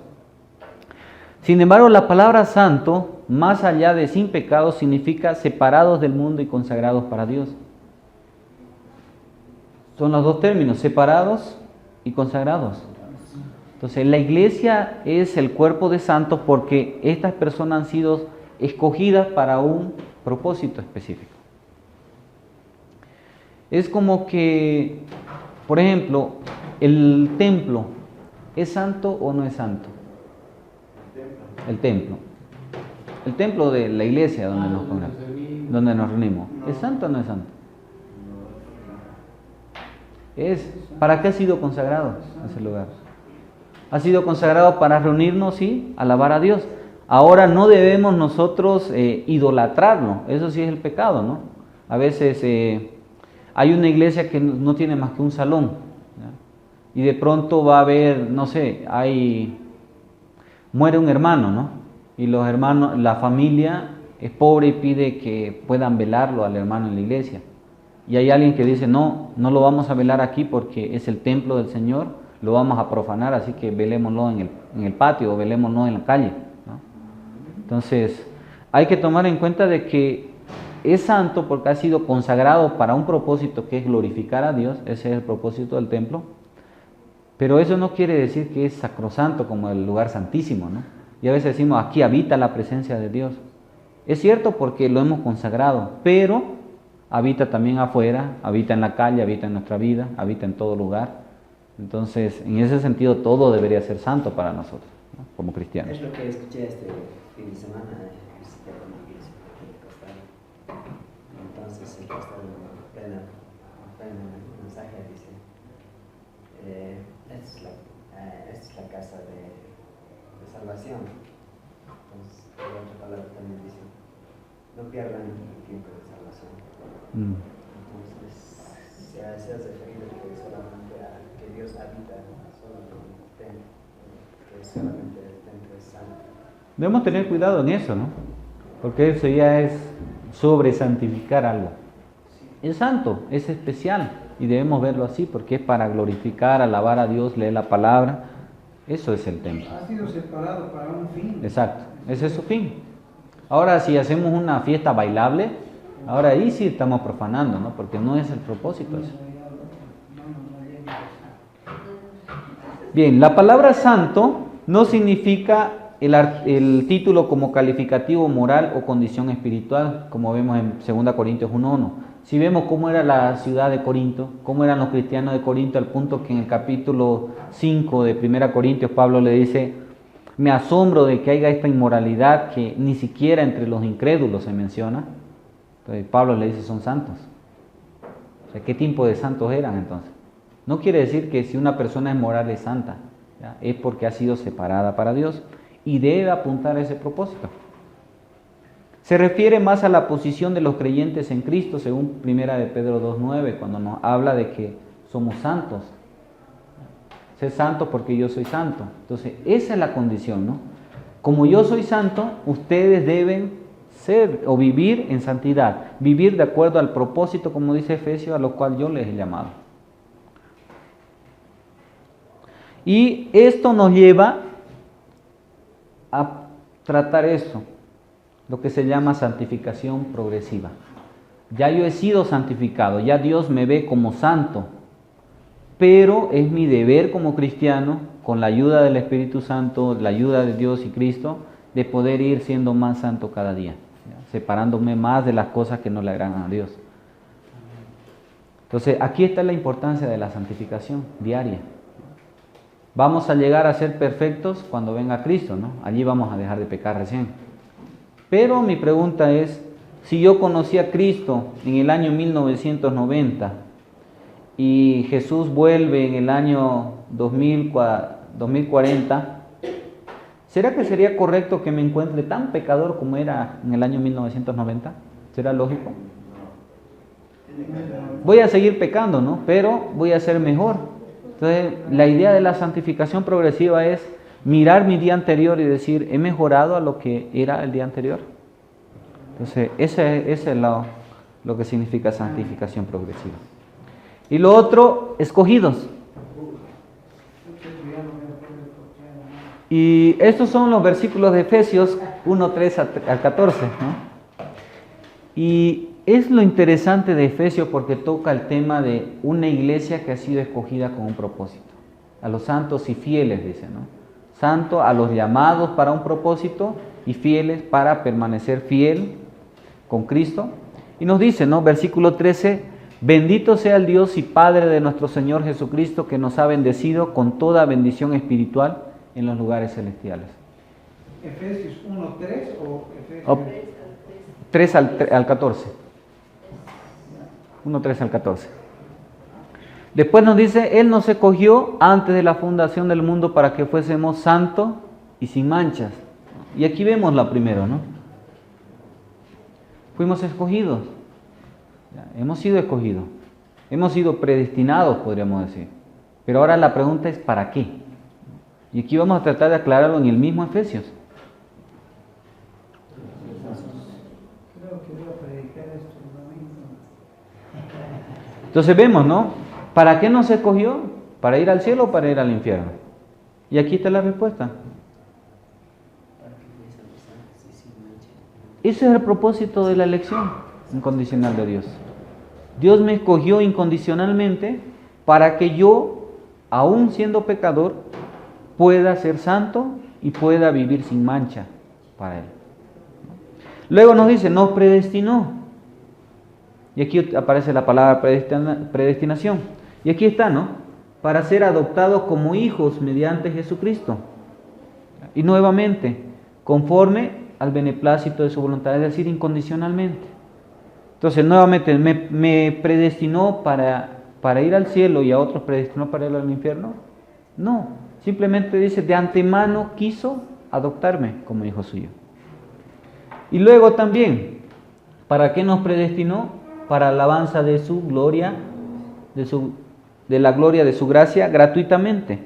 Sin embargo, la palabra santo, más allá de sin pecado, significa separados del mundo y consagrados para Dios. Son los dos términos, separados y consagrados. Entonces, la iglesia es el cuerpo de santos porque estas personas han sido escogidas para un propósito específico. Es como que, por ejemplo, el templo, ¿es santo o no es santo? El templo. El templo de la iglesia donde nos reunimos. ¿Es santo o no es santo? ¿Para qué ha sido consagrado ese lugar? Ha sido consagrado para reunirnos y alabar a Dios. Ahora no debemos nosotros idolatrarlo, eso sí es el pecado, ¿no? A veces hay una iglesia que no tiene más que un salón, ¿ya? Y de pronto va a haber, no sé, muere un hermano, ¿no? Y los hermanos, la familia es pobre y pide que puedan velarlo al hermano en la iglesia. Y hay alguien que dice, no lo vamos a velar aquí porque es el templo del Señor, lo vamos a profanar, así que velémoslo en el patio o velémoslo en la calle, ¿no? Entonces, hay que tomar en cuenta de que es santo porque ha sido consagrado para un propósito que es glorificar a Dios, ese es el propósito del templo, pero eso no quiere decir que es sacrosanto como el lugar santísimo, ¿no? Y a veces decimos, aquí habita la presencia de Dios. Es cierto porque lo hemos consagrado, pero habita también afuera, habita en la calle, habita en nuestra vida, habita en todo lugar. Entonces, en ese sentido, todo debería ser santo para nosotros, ¿no? Como cristianos. Es lo que escuché este fin de semana, visité una iglesia aquí en Costa Rica. Entonces, el pastor en el mensaje dice, esta es la casa de salvación. Entonces, en otra palabra también dice, no pierdan el tiempo de salvación. Entonces, se ha referido que solamente que Dios habita solo en el templo, que solamente el templo es santo. Debemos tener cuidado en eso, ¿no? Porque eso ya es sobresantificar algo. Es santo, es especial y debemos verlo así porque es para glorificar, alabar a Dios, leer la palabra. Eso es el templo. Ha sido separado para un fin. Exacto, ese es su fin. Ahora, si hacemos una fiesta bailable, ahora ahí sí estamos profanando, ¿no? Porque no es el propósito eso. Bien, la palabra santo no significa el título como calificativo moral o condición espiritual, como vemos en 2 Corintios 1:1. Si vemos cómo era la ciudad de Corinto, cómo eran los cristianos de Corinto, al punto que en el capítulo 5 de 1 Corintios Pablo le dice, me asombro de que haya esta inmoralidad que ni siquiera entre los incrédulos se menciona. Entonces Pablo le dice, son santos. O sea, ¿qué tipo de santos eran entonces? No quiere decir que si una persona es moral es santa, ¿ya? Es porque ha sido separada para Dios y debe apuntar a ese propósito. Se refiere más a la posición de los creyentes en Cristo, según 1 de Pedro 2:9, cuando nos habla de que somos santos. Sé santo porque yo soy santo. Entonces, esa es la condición, ¿no? Como yo soy santo, ustedes deben ser o vivir en santidad, vivir de acuerdo al propósito, como dice Efesios, a lo cual yo les he llamado. Y esto nos lleva a tratar eso, lo que se llama santificación progresiva. Ya yo he sido santificado, ya Dios me ve como santo, pero es mi deber como cristiano, con la ayuda del Espíritu Santo, la ayuda de Dios y Cristo, de poder ir siendo más santo cada día, ¿ya? Separándome más de las cosas que no le agradan a Dios. Entonces, aquí está la importancia de la santificación diaria. Vamos a llegar a ser perfectos cuando venga Cristo, ¿no? Allí vamos a dejar de pecar recién. Pero mi pregunta es, si yo conocí a Cristo en el año 1990 y Jesús vuelve en el año 2040, ¿será que sería correcto que me encuentre tan pecador como era en el año 1990? ¿Será lógico? Voy a seguir pecando, ¿no? Pero voy a ser mejor. Entonces, la idea de la santificación progresiva es mirar mi día anterior y decir, ¿he mejorado a lo que era el día anterior? Entonces, ese es lo que significa santificación progresiva. Y lo otro, escogidos. Y estos son los versículos de Efesios 1:3 al 14, ¿no? Y es lo interesante de Efesios porque toca el tema de una iglesia que ha sido escogida con un propósito. A los santos y fieles, dice, ¿no? Santo a los llamados para un propósito y fieles para permanecer fiel con Cristo. Y nos dice, ¿no? Versículo 13, Bendito sea el Dios y Padre de nuestro Señor Jesucristo, que nos ha bendecido con toda bendición espiritual en los lugares celestiales. ¿Efesios 1:3 o Efesios? Oh, 3 al 14. 1:3 al 14. Después nos dice, Él nos escogió antes de la fundación del mundo para que fuésemos santos y sin manchas. Y aquí vemos la primera, ¿no? Fuimos escogidos. Hemos sido escogidos. Hemos sido predestinados, podríamos decir. Pero ahora la pregunta es, ¿para qué? Y aquí vamos a tratar de aclararlo en el mismo Efesios. Creo que voy a predicar esto el domingo. Entonces vemos, ¿no? ¿Para qué nos escogió? ¿Para ir al cielo o para ir al infierno? Y aquí está la respuesta. Ese es el propósito de la elección incondicional de Dios. Dios me escogió incondicionalmente para que yo, aún siendo pecador, pueda ser santo y pueda vivir sin mancha para Él. Luego nos dice, nos predestinó. Y aquí aparece la palabra predestinación. Y aquí está, ¿no? Para ser adoptados como hijos mediante Jesucristo. Y nuevamente, conforme al beneplácito de su voluntad, es decir, incondicionalmente. Entonces, nuevamente, ¿me predestinó para ir al cielo y a otros predestinó para ir al infierno? No, simplemente dice, de antemano quiso adoptarme como hijo suyo. Y luego también, ¿para qué nos predestinó? Para alabanza de su gloria, de la gloria de su gracia gratuitamente.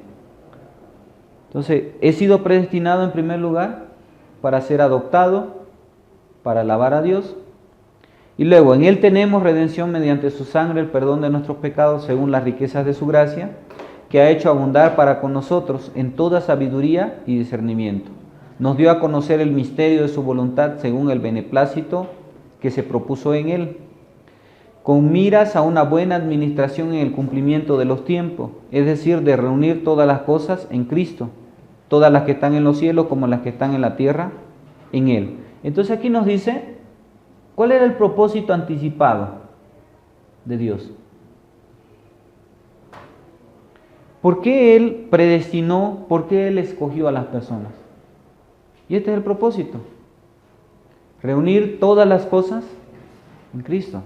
Entonces, he sido predestinado en primer lugar para ser adoptado, para alabar a Dios. Y luego, en Él tenemos redención mediante su sangre, el perdón de nuestros pecados según las riquezas de su gracia, que ha hecho abundar para con nosotros en toda sabiduría y discernimiento. Nos dio a conocer el misterio de su voluntad según el beneplácito que se propuso en Él, con miras a una buena administración en el cumplimiento de los tiempos, es decir, de reunir todas las cosas en Cristo, todas las que están en los cielos como las que están en la tierra, en Él. Entonces aquí nos dice, ¿cuál era el propósito anticipado de Dios? ¿Por qué Él predestinó? ¿Por qué Él escogió a las personas? Y este es el propósito. Reunir todas las cosas en Cristo.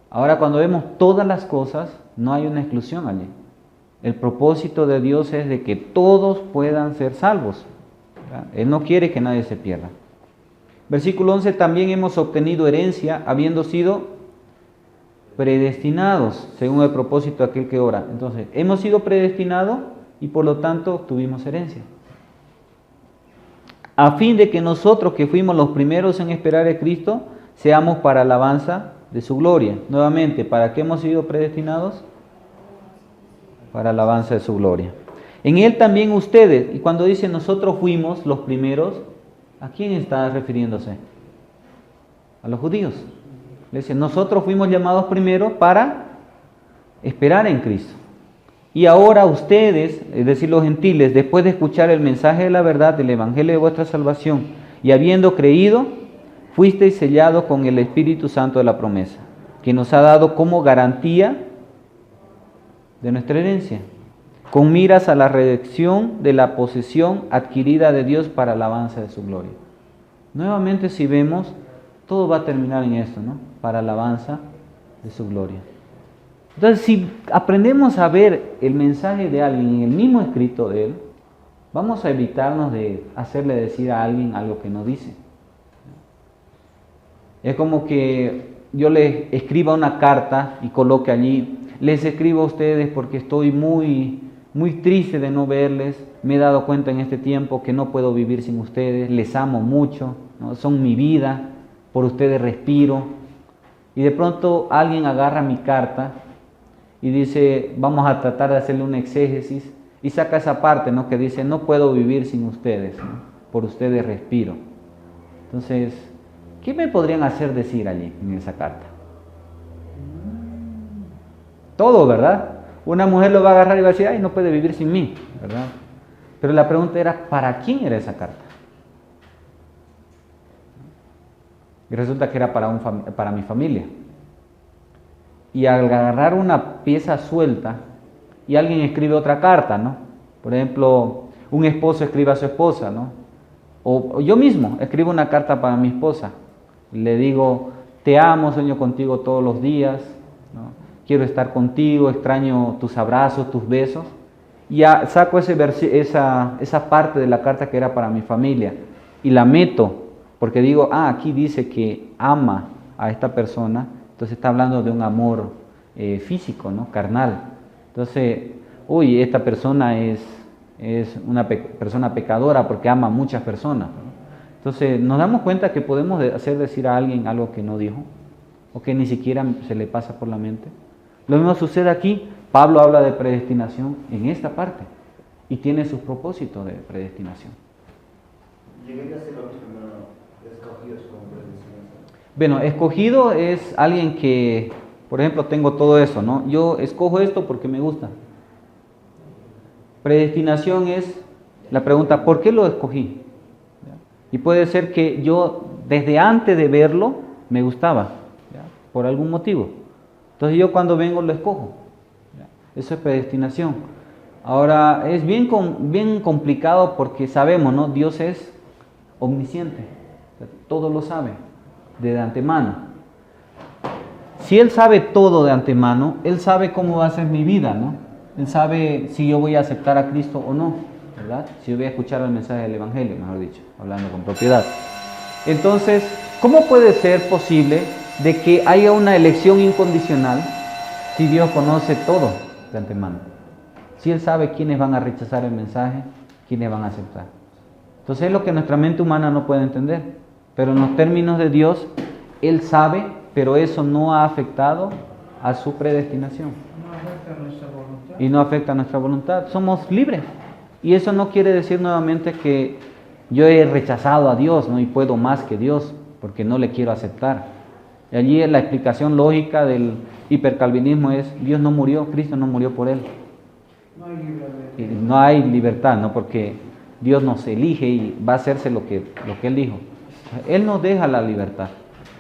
Ahora, cuando vemos todas las cosas, no hay una exclusión allí. El propósito de Dios es de que todos puedan ser salvos. Él no quiere que nadie se pierda. Versículo 11, también hemos obtenido herencia, habiendo sido predestinados, según el propósito de aquel que ora. Entonces, hemos sido predestinados y por lo tanto tuvimos herencia. A fin de que nosotros que fuimos los primeros en esperar a Cristo, seamos para alabanza de su gloria. Nuevamente, ¿para qué hemos sido predestinados? Para alabanza de su gloria. En Él también ustedes, y cuando dice nosotros fuimos los primeros, ¿a quién está refiriéndose? A los judíos. Le dice, nosotros fuimos llamados primero para esperar en Cristo. Y ahora ustedes, es decir, los gentiles, después de escuchar el mensaje de la verdad del evangelio de vuestra salvación y habiendo creído, fuisteis sellados con el Espíritu Santo de la promesa, que nos ha dado como garantía de nuestra herencia, con miras a la redención de la posesión adquirida de Dios para alabanza de su gloria. Nuevamente, si vemos, todo va a terminar en esto, ¿no? Para alabanza de su gloria. Entonces, si aprendemos a ver el mensaje de alguien en el mismo escrito de él, vamos a evitarnos de hacerle decir a alguien algo que no dice. Es como que yo les escriba una carta y coloque allí, les escribo a ustedes porque estoy muy triste de no verles, me he dado cuenta en este tiempo que no puedo vivir sin ustedes, les amo mucho, ¿no? Son mi vida, por ustedes respiro. Y de pronto alguien agarra mi carta y dice, vamos a tratar de hacerle un exégesis, y saca esa parte, ¿no? Que dice, no puedo vivir sin ustedes, ¿no? Por ustedes respiro. Entonces, ¿qué me podrían hacer decir allí en esa carta? Todo, ¿verdad? Una mujer lo va a agarrar y va a decir, ay, no puede vivir sin mí, ¿verdad? Pero la pregunta era, ¿para quién era esa carta? Y resulta que era para mi familia. y al agarrar una pieza suelta y alguien escribe otra carta, ¿no? Por ejemplo, un esposo escribe a su esposa, ¿no? O yo mismo escribo una carta para mi esposa. Le digo, te amo, sueño contigo todos los días, ¿no? Quiero estar contigo, extraño tus abrazos, tus besos. Y ya saco esa parte de la carta que era para mi familia y la meto, porque digo, aquí dice que ama a esta persona, entonces está hablando de un amor físico, ¿no? Carnal. Entonces, esta persona es una persona pecadora porque ama a muchas personas, ¿no? Entonces, nos damos cuenta que podemos hacer decir a alguien algo que no dijo, o que ni siquiera se le pasa por la mente. Lo mismo sucede aquí. Pablo habla de predestinación en esta parte, y tiene sus propósitos de predestinación. ¿Llegaría a ser lo mismo escogidos como predestinación? Bueno, escogido es alguien que, por ejemplo, tengo todo eso, ¿no? Yo escojo esto porque me gusta. Predestinación es la pregunta, ¿por qué lo escogí? Y puede ser que yo desde antes de verlo me gustaba, ¿ya? Por algún motivo. Entonces yo cuando vengo lo escojo. ¿Ya? Eso es predestinación. Ahora es bien complicado porque sabemos, ¿no? Dios es omnisciente, o sea, todo lo sabe de antemano. Si Él sabe todo de antemano, Él sabe cómo va a ser mi vida, ¿no? Él sabe si yo voy a aceptar a Cristo o no, ¿verdad? Si yo voy a escuchar el mensaje del Evangelio, mejor dicho, hablando con propiedad. Entonces, ¿cómo puede ser posible de que haya una elección incondicional si Dios conoce todo de antemano? Si Él sabe quiénes van a rechazar el mensaje, quiénes van a aceptar. Entonces es lo que nuestra mente humana no puede entender. Pero en los términos de Dios, Él sabe, pero eso no ha afectado a su predestinación. No afecta nuestra voluntad. Y no afecta a nuestra voluntad. Somos libres. Y eso no quiere decir nuevamente que yo he rechazado a Dios, ¿no? Y puedo más que Dios, porque no le quiero aceptar. Y allí la explicación lógica del hipercalvinismo es, Dios no murió, Cristo no murió por Él. No hay libertad. Y no hay libertad, ¿no? Porque Dios nos elige y va a hacerse lo que Él dijo. Él nos deja la libertad.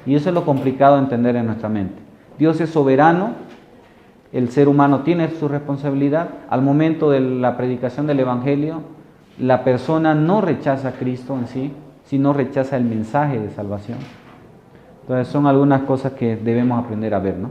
Y eso es lo complicado de entender en nuestra mente. Dios es soberano, el ser humano tiene su responsabilidad. Al momento de la predicación del Evangelio, la persona no rechaza a Cristo en sí, sino rechaza el mensaje de salvación. Entonces son algunas cosas que debemos aprender a ver, ¿no?